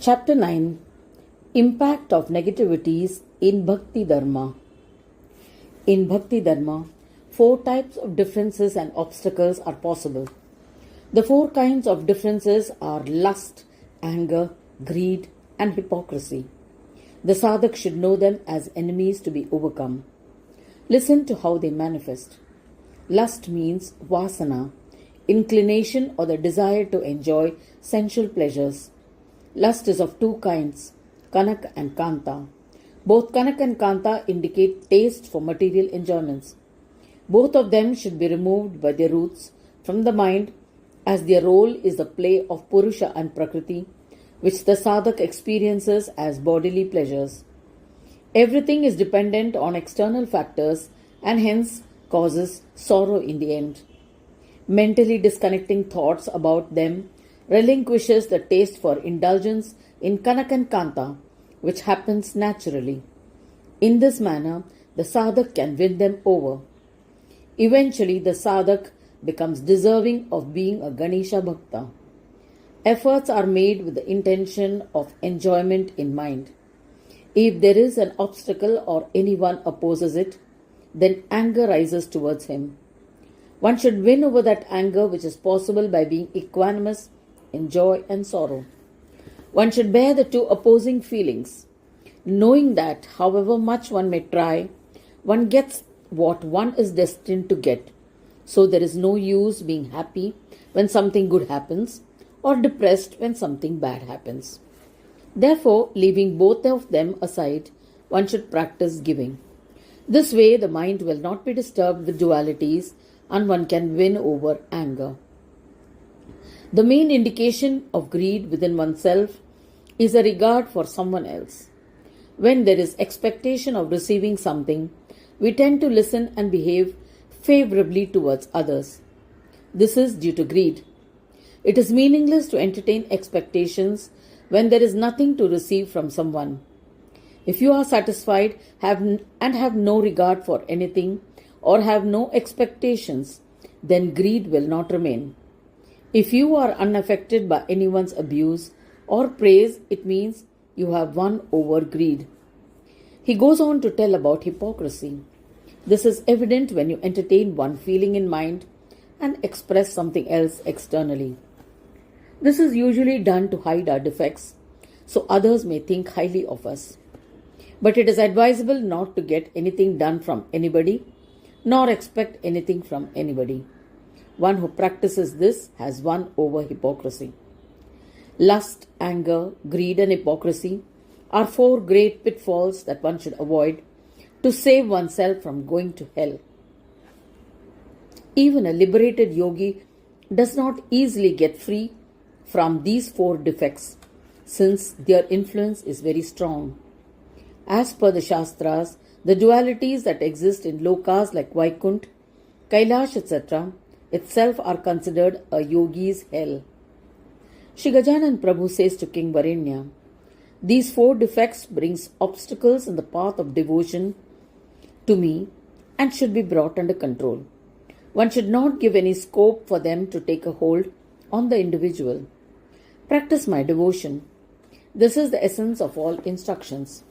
Chapter 9 Impact of Negativities in Bhakti Dharma. In Bhakti Dharma, 4 types of differences and obstacles are possible. The 4 kinds of differences are lust, anger, greed, and hypocrisy. The sadhak should know them as enemies to be overcome. Listen to how they manifest. Lust means vasana, inclination or the desire to enjoy sensual pleasures. Lust is of 2 kinds, Kanak and Kanta. Both Kanak and Kanta indicate taste for material enjoyments. Both of them should be removed by their roots from the mind, as their role is the play of Purusha and Prakriti, which the sadhak experiences as bodily pleasures. Everything is dependent on external factors and hence causes sorrow in the end. Mentally disconnecting thoughts about them relinquishes the taste for indulgence in Kanak and Kanta, which happens naturally. In this manner, the sadhak can win them over. Eventually, the sadhak becomes deserving of being a Ganesha Bhakta. Efforts are made with the intention of enjoyment in mind. If there is an obstacle or anyone opposes it, then anger rises towards him. One should win over that anger, which is possible by being equanimous in joy and sorrow. One should bear the 2 opposing feelings, knowing that however much one may try, one gets what one is destined to get. So there is no use being happy when something good happens or depressed when something bad happens. Therefore, leaving both of them aside, one should practice giving. This way, the mind will not be disturbed with dualities and one can win over anger. The main indication of greed within oneself is a regard for someone else. When there is expectation of receiving something, we tend to listen and behave favorably towards others. This is due to greed. It is meaningless to entertain expectations when there is nothing to receive from someone. If you are satisfied and have no regard for anything or have no expectations, then greed will not remain. If you are unaffected by anyone's abuse or praise, it means you have won over greed. He goes on to tell about hypocrisy. This is evident when you entertain one feeling in mind and express something else externally. This is usually done to hide our defects, so others may think highly of us. But it is advisable not to get anything done from anybody, nor expect anything from anybody. One who practices this has won over hypocrisy. Lust, anger, greed and hypocrisy are 4 great pitfalls that one should avoid to save oneself from going to hell. Even a liberated yogi does not easily get free from these 4 defects, since their influence is very strong. As per the Shastras, the dualities that exist in lokas like Vaikunt, Kailash, etc., itself are considered a yogi's hell. Shri Gajanan Prabhu says to King Varenya, these 4 defects brings obstacles in the path of devotion to me and should be brought under control. One should not give any scope for them to take a hold on the individual. Practice my devotion. This is the essence of all instructions.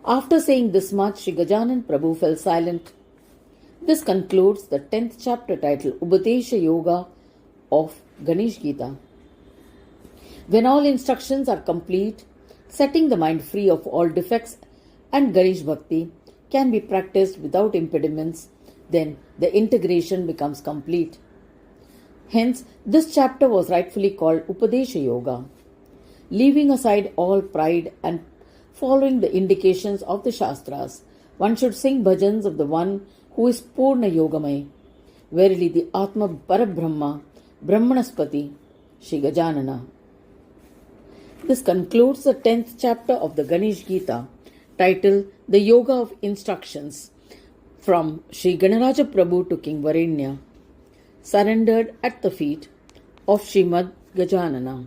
After saying this much, Shri Gajanan Prabhu fell silent. This concludes the 10th chapter titled Upadesha Yoga of Ganesh Gita. When all instructions are complete, setting the mind free of all defects and Ganesh Bhakti can be practiced without impediments, then the integration becomes complete. Hence, this chapter was rightfully called Upadesha Yoga. Leaving aside all pride and following the indications of the Shastras, one should sing bhajans of the one who is Purna Yogamay. Verily the Atma Parabrahma, Brahmanaspati, Shri Gajanana. This concludes the 10th chapter of the Ganesh Gita, titled The Yoga of Instructions, from Shri Gajanan Prabhu to King Varenya, surrendered at the feet of Srimad Gajanana.